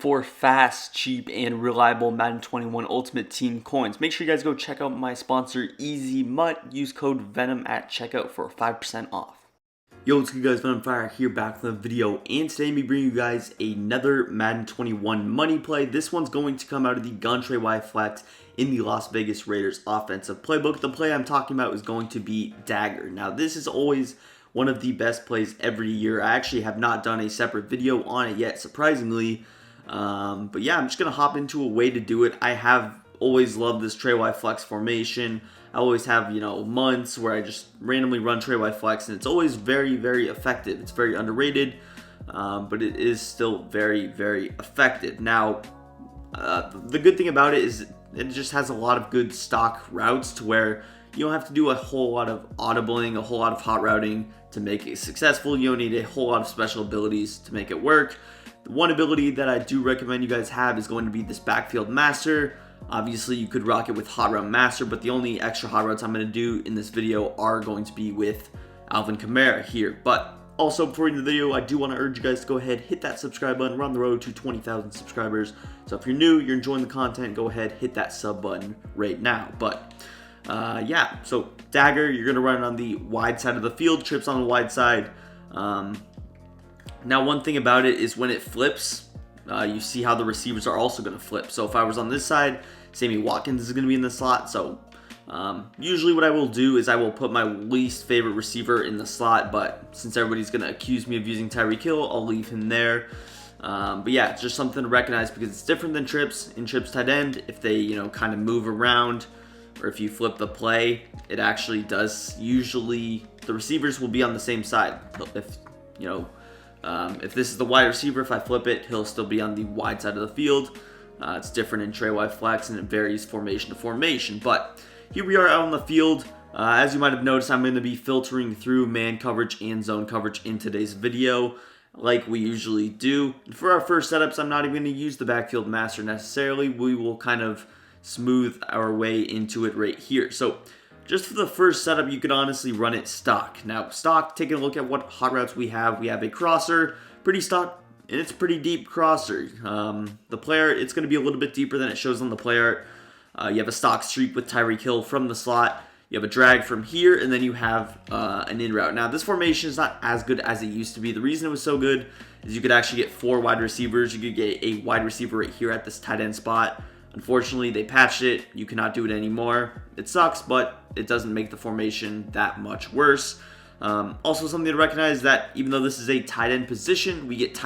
for fast, cheap, and reliable Madden 21 Ultimate Team coins. Make sure you guys go check out my sponsor, Easy Mutt. Use code VENM at checkout for 5% off. Yo, what's good guys, VENM Fire here back with a video, and today I'm bringing you guys another Madden 21 money play. This one's going to come out of the Gun Tray Y Flex in the Las Vegas Raiders offensive playbook. The play I'm talking about is going to be Dagger. Now, this is always one of the best plays every year. I actually have not done a separate video on it yet, surprisingly. But yeah, I'm just going to hop into a way to do it. I have always loved this Tray Y Flex formation. I always have, months where I just randomly run Tray Y Flex, and it's always very, very effective. It's very underrated, but it is still very, very effective. Now, the good thing about it is it just has a lot of good stock routes to where you don't have to do a whole lot of audibling, a whole lot of hot routing to make it successful. You don't need a whole lot of special abilities to make it work. The one ability that I do recommend you guys have is going to be this Backfield Master. Obviously, you could rock it with Hot Route Master, but the only extra hot routes I'm going to do in this video are going to be with Alvin Kamara here. But also, before we end the video, I do want to urge you guys to go ahead, hit that subscribe button. We're on the road to 20,000 subscribers. So if you're new, you're enjoying the content, go ahead, hit that sub button right now. But yeah, so Dagger, you're going to run it on the wide side of the field, trips on the wide side. Now, one thing about it is when it flips, you see how the receivers are also going to flip. So if I was on this side, Sammy Watkins is going to be in the slot. So usually what I will do is I will put my least favorite receiver in the slot. But since everybody's going to accuse me of using Tyreek Hill, I'll leave him there. But yeah, it's just something to recognize because it's different than trips. In trips tight end, if they kind of move around or if you flip the play, it actually does. Usually the receivers will be on the same side. If this is the wide receiver, if I flip it, he'll still be on the wide side of the field. It's different in Tray Y Flex, and it varies formation to formation. But here we are out on the field. As you might have noticed, I'm going to be filtering through man coverage and zone coverage in today's video, like we usually do. And for our first setups, I'm not even going to use the Backfield Master necessarily. We will kind of smooth our way into it right here. So just for the first setup, you could honestly run it stock. Now, stock, taking a look at what hot routes we have a crosser, pretty stock, and it's a pretty deep crosser. The player, it's going to be a little bit deeper than it shows on the player. You have a stock streak with Tyreek Hill from the slot. You have a drag from here, and then you have an in route. Now, this formation is not as good as it used to be. The reason it was so good is you could actually get 4 wide receivers. You could get a wide receiver right here at this tight end spot. Unfortunately, they patched it. You cannot do it anymore. It sucks, but it doesn't make the formation that much worse. Also, something to recognize that even though this is a tight end position, we get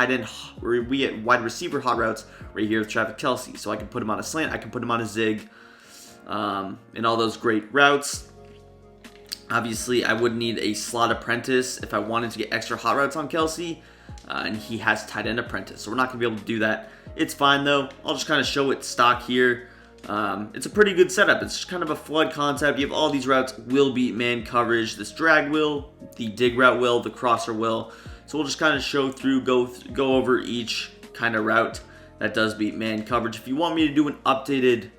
wide receiver hot routes right here with Travis Kelce. So I can put him on a slant, I can put him on a zig, and all those great routes. Obviously, I would need a slot apprentice if I wanted to get extra hot routes on Kelce. And he has tight end apprentice, so we're not going to be able to do that. It's fine, though. I'll just kind of show it stock here. It's a pretty good setup. It's just kind of a flood concept. You have all these routes will beat man coverage. This drag will, the dig route will, the crosser will. So we'll just kind of show through, go over each kind of route that does beat man coverage. If you want me to do an updated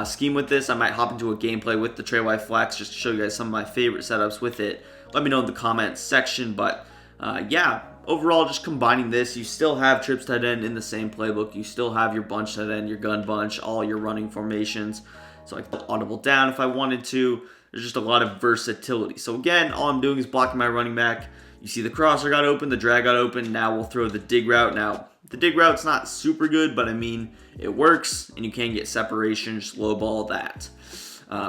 scheme with this, I might hop into a gameplay with the Tray Y Flex just to show you guys some of my favorite setups with it. Let me know in the comments section, but yeah. Overall, just combining this, you still have trips tight end in the same playbook. You still have your bunch tight end, your gun bunch, all your running formations. So I can audible down if I wanted to. There's just a lot of versatility. So again, all I'm doing is blocking my running back. You see the crosser got open, the drag got open. Now we'll throw the dig route. Now, the dig route's not super good, but I mean, it works, and you can get separation. Just lowball that.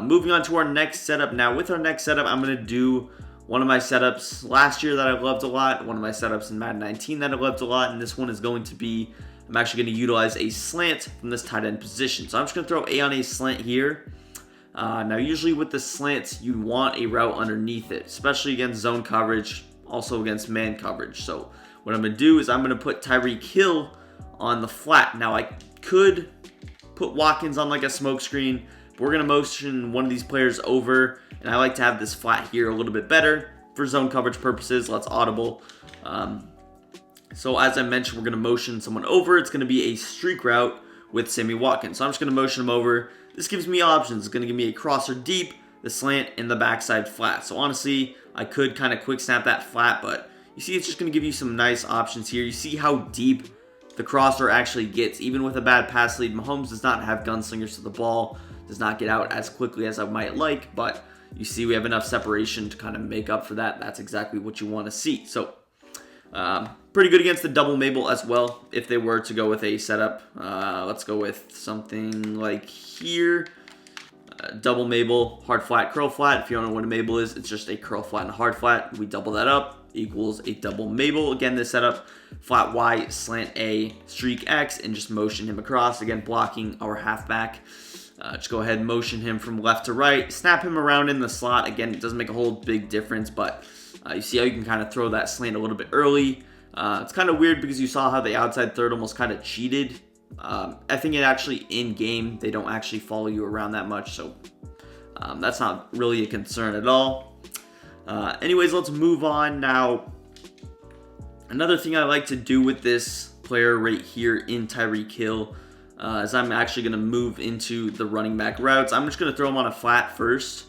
Moving on to our next setup. Now, with our next setup, I'm going to do one of my setups last year that I loved a lot, one of my setups in Madden 19 that I loved a lot, and this one is going to be, I'm actually going to utilize a slant from this tight end position. So I'm just going to throw A on a slant here. Now, usually with the slants, you want a route underneath it, especially against zone coverage, also against man coverage. So what I'm going to do is I'm going to put Tyreek Hill on the flat. Now, I could put Watkins on like a smoke screen. We're going to motion one of these players over, and I like to have this flat here a little bit better for zone coverage purposes. Let's audible. So as I mentioned, we're going to motion someone over. It's going to be a streak route with Sammy Watkins. So I'm just going to motion him over. This gives me options. It's going to give me a crosser deep, the slant, and the backside flat. So honestly, I could kind of quick snap that flat, but you see it's just going to give you some nice options here. You see how deep the crosser actually gets. Even with a bad pass lead, Mahomes does not have gunslingers to the ball, does not get out as quickly as I might like, but you see we have enough separation to kind of make up for that. That's exactly what you want to see. So pretty good against the double Mabel as well. If they were to go with a setup, let's go with something like here. Double Mabel, hard flat, curl flat. If you don't know what a Mabel is, it's just a curl flat and a hard flat. We double that up, equals a double Mabel. Again, this setup, flat Y, slant A, streak X, and just motion him across. Again, blocking our halfback. Just go ahead and motion him from left to right. Snap him around in the slot. Again, it doesn't make a whole big difference, but you see how you can kind of throw that slant a little bit early. It's kind of weird because you saw how the outside third almost kind of cheated. I think it actually in game, they don't actually follow you around that much, so that's not really a concern at all. Anyways, let's move on now. Another thing I like to do with this player right here in Tyreek Hill is I'm actually going to move into the running back routes. I'm just going to throw him on a flat first,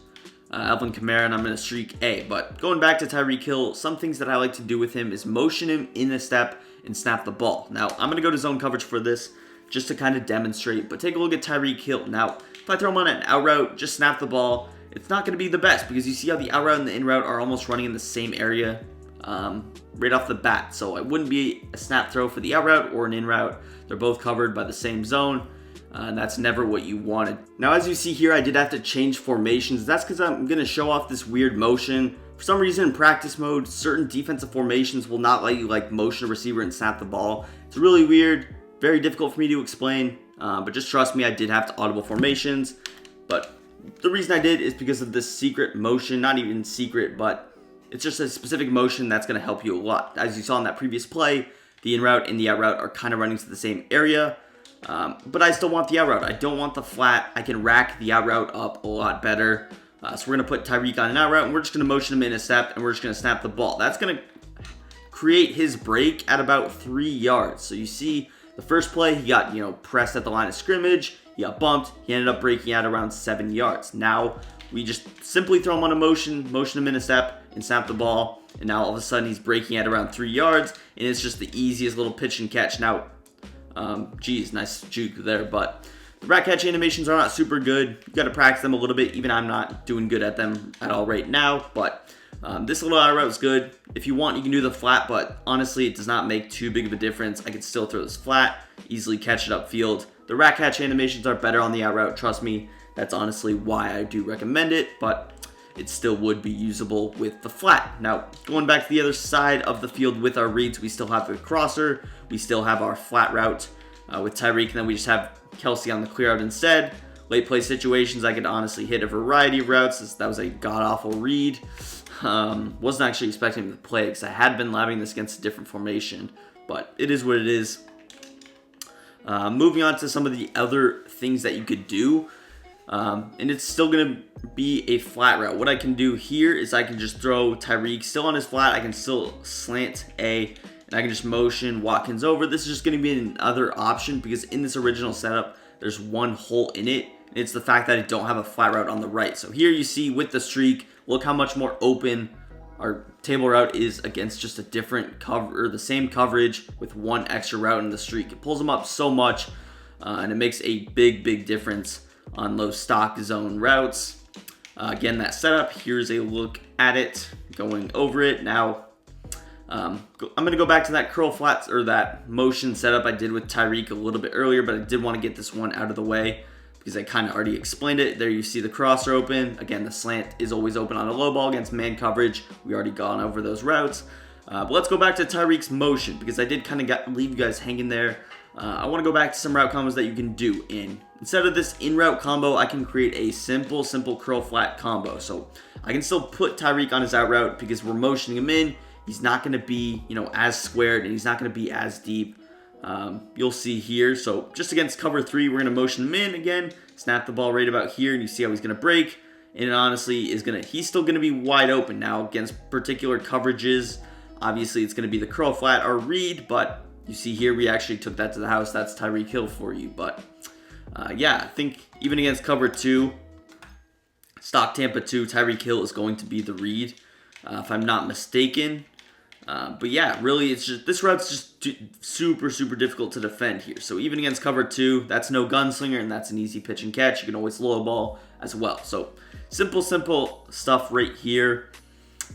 Alvin Kamara, and I'm going to streak A. But going back to Tyreek Hill, some things that I like to do with him is motion him in a step and snap the ball. Now, I'm going to go to zone coverage for this just to kind of demonstrate, but take a look at Tyreek Hill. Now, if I throw him on an out route, just snap the ball, it's not going to be the best because you see how the out route and the in route are almost running in the same area right off the bat. So it wouldn't be a snap throw for the out route or an in route. They're both covered by the same zone, and that's never what you wanted. Now, as you see here, I did have to change formations. That's because I'm going to show off this weird motion. For some reason, in practice mode, certain defensive formations will not let you motion a receiver and snap the ball. It's really weird. Very difficult for me to explain, but just trust me, I did have to audible formations. But the reason I did is because of this secret motion, not even secret, but it's just a specific motion that's going to help you a lot. As you saw in that previous play, the in route and the out route are kind of running to the same area, but I still want the out route. I don't want the flat. I can rack the out route up a lot better. So we're going to put Tyreek on an out route, and we're just going to motion him in a step, and we're just going to snap the ball. That's going to create his break at about 3 yards. So you see, the first play, he got, pressed at the line of scrimmage. He got bumped. He ended up breaking out around 7 yards. Now, we just simply throw him on a motion him in a step, and snap the ball. And now, all of a sudden, he's breaking at around 3 yards. And it's just the easiest little pitch and catch. Now, geez, nice juke there. But the rat catch animations are not super good. You got to practice them a little bit. Even I'm not doing good at them at all right now. But this little out route is good. If you want, you can do the flat, but honestly, it does not make too big of a difference. I can still throw this flat, easily catch it upfield. The rat catch animations are better on the out route, trust me. That's honestly why I do recommend it, but it still would be usable with the flat. Now, going back to the other side of the field with our reads, we still have the crosser. We still have our flat route with Tyreek, and then we just have Kelsey on the clear out instead. Late play situations, I could honestly hit a variety of routes. That was a god-awful read. Wasn't actually expecting him to play because I had been labbing this against a different formation, but it is what it is. Moving on to some of the other things that you could do, and it's still going to be a flat route. What I can do here is I can just throw Tyreek still on his flat. I can still slant A, and I can just motion Watkins over. This is just going to be another option because in this original setup, there's one hole in it. It's the fact that I don't have a flat route on the right. So here you see with the streak, look how much more open our table route is against just a different cover, or the same coverage with one extra route in the streak. It pulls them up so much, and it makes a big difference on those stock zone routes. Again, that setup, here's a look at it, going over it. Now, I'm going to go back to that curl flats, or that motion setup I did with Tyreek a little bit earlier, but I did want to get this one out of the way because I kind of already explained it. There you see the crosser open. Again, the slant is always open on a low ball against man coverage. We already gone over those routes. But let's go back to Tyreek's motion because I did kind of leave you guys hanging there. I want to go back to some route combos that you can do. Instead of this in-route combo, I can create a simple curl flat combo. So I can still put Tyreek on his out route because we're motioning him in. He's not going to be, as squared, and he's not going to be as deep. You'll see here. So just against cover 3, we're going to motion him in again, snap the ball right about here, and you see how he's going to break. And it honestly is he's still going to be wide open now against particular coverages. Obviously, it's going to be the curl flat or read, but you see here we actually took that to the house. That's Tyreek Hill for you. But yeah, I think even against cover 2, stock Tampa 2, Tyreek Hill is going to be the read, if I'm not mistaken. But yeah, really, it's just this route's just super difficult to defend here. So even against cover 2, that's no gunslinger, and that's an easy pitch and catch. You can always low ball as well. So simple stuff right here.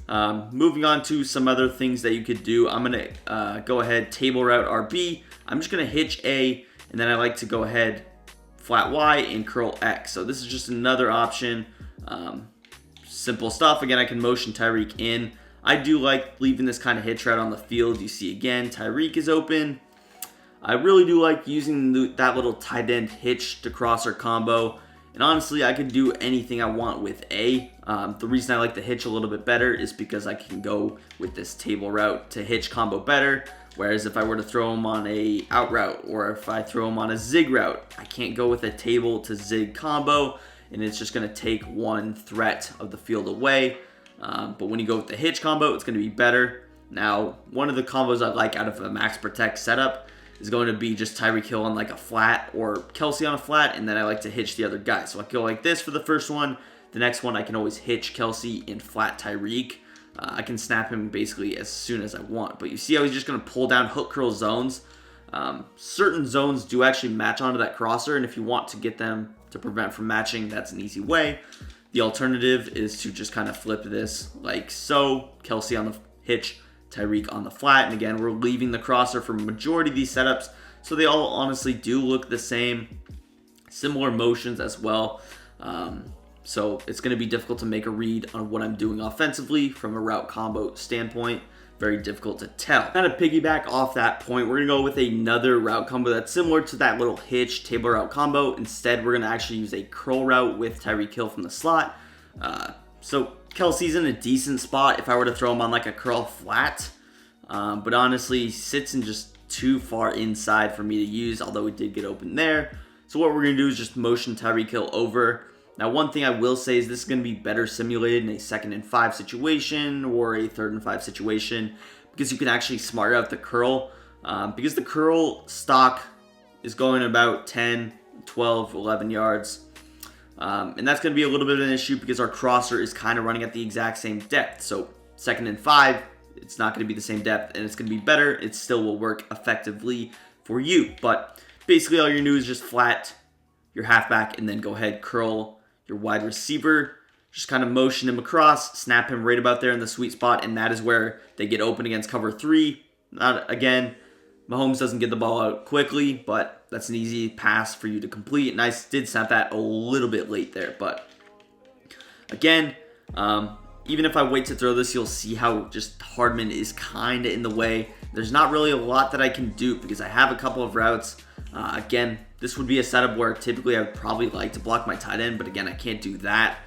Moving on to some other things that you could do. I'm gonna go ahead table route RB. I'm just gonna hitch A, and then I like to go ahead flat Y and curl X. So this is just another option. Simple stuff. Again, I can motion Tyreek in. I do like leaving this kind of hitch route on the field. You see again, Tyreek is open. I really do like using that little tight end hitch to crosser combo. And honestly, I could do anything I want with A. The reason I like the hitch a little bit better is because I can go with this table route to hitch combo better. Whereas if I were to throw him on a out route, or if I throw him on a zig route, I can't go with a table to zig combo, and it's just going to take one threat of the field away. But when you go with the hitch combo, it's going to be better. Now, one of the combos I like out of a max protect setup is going to be just Tyreek Hill on like a flat, or Kelsey on a flat, and then I like to hitch the other guy. So I go like this for the first one. The next one, I can always hitch Kelsey in flat Tyreek. I can snap him basically as soon as I want. But you see how he's just going to pull down hook curl zones. Certain zones do actually match onto that crosser, and if you want to get them to prevent from matching, that's an easy way. The alternative is to just kind of flip this like so. Kelsey on the hitch, Tyreek on the flat. And again, we're leaving the crosser for majority of these setups, so they all honestly do look the same. Similar motions as well. So it's going to be difficult to make a read on what I'm doing offensively from a route combo standpoint. Very difficult to tell. Kind of piggyback off that point, we're going to go with another route combo that's similar to that little hitch table route combo. Instead, we're going to actually use a curl route with Tyreek Hill from the slot. So Kelsey's in a decent spot if I were to throw him on like a curl flat. But honestly, he sits in just too far inside for me to use, although he did get open there. So what we're going to do is just motion Tyreek Hill over. Now, one thing I will say is this is going to be better simulated in a 2nd and 5 situation or a 3rd and 5 situation, because you can actually smart out the curl. Because the curl stock is going about 10, 12, 11 yards. And that's going to be a little bit of an issue because our crosser is kind of running at the exact same depth. So 2nd and 5, it's not going to be the same depth, and it's going to be better. It still will work effectively for you. But basically all you're going to do is just flat your halfback and then go ahead, curl your wide receiver, just kind of motion him across, snap him right about there in the sweet spot, and that is where they get open against cover 3. Again, Mahomes doesn't get the ball out quickly, but that's an easy pass for you to complete, and I did snap that a little bit late there, but again, even if I wait to throw this, you'll see how just Hardman is kind of in the way. There's not really a lot that I can do because I have a couple of routes. Again, this would be a setup where typically I would probably like to block my tight end, but again, I can't do that.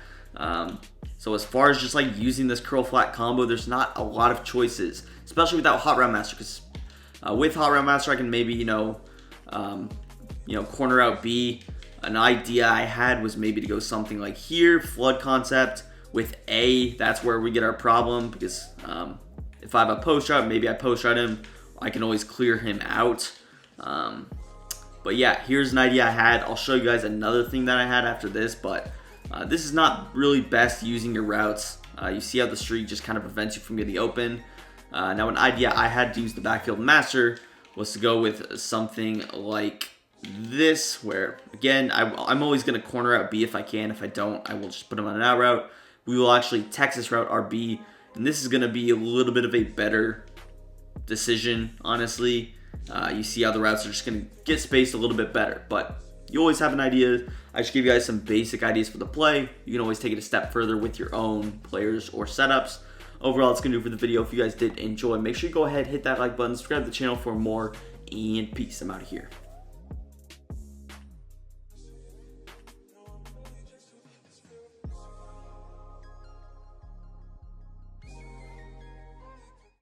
So as far as just like using this curl flat combo, there's not a lot of choices, especially without Hot Route Master, because with Hot Route Master, I can maybe, corner out B. An idea I had was maybe to go something like here, flood concept with A. That's where we get our problem, because if I have a post route, maybe I post route him. I can always clear him out. But yeah, here's an idea I had. I'll show you guys another thing that I had after this, but this is not really best using your routes. You see how the streak just kind of prevents you from getting open. Now, an idea I had to use the backfield master was to go with something like this, where, again, I'm always going to corner out B if I can. If I don't, I will just put him on an out route. We will actually Texas route RB, and this is going to be a little bit of a better decision, honestly. You see how the routes are just going to get spaced a little bit better, but you always have an idea. I just give you guys some basic ideas for the play. You can always take it a step further with your own players or setups. Overall, that's going to do for the video. If you guys did enjoy, make sure you go ahead, hit that like button, subscribe to the channel for more, and peace. I'm out of here.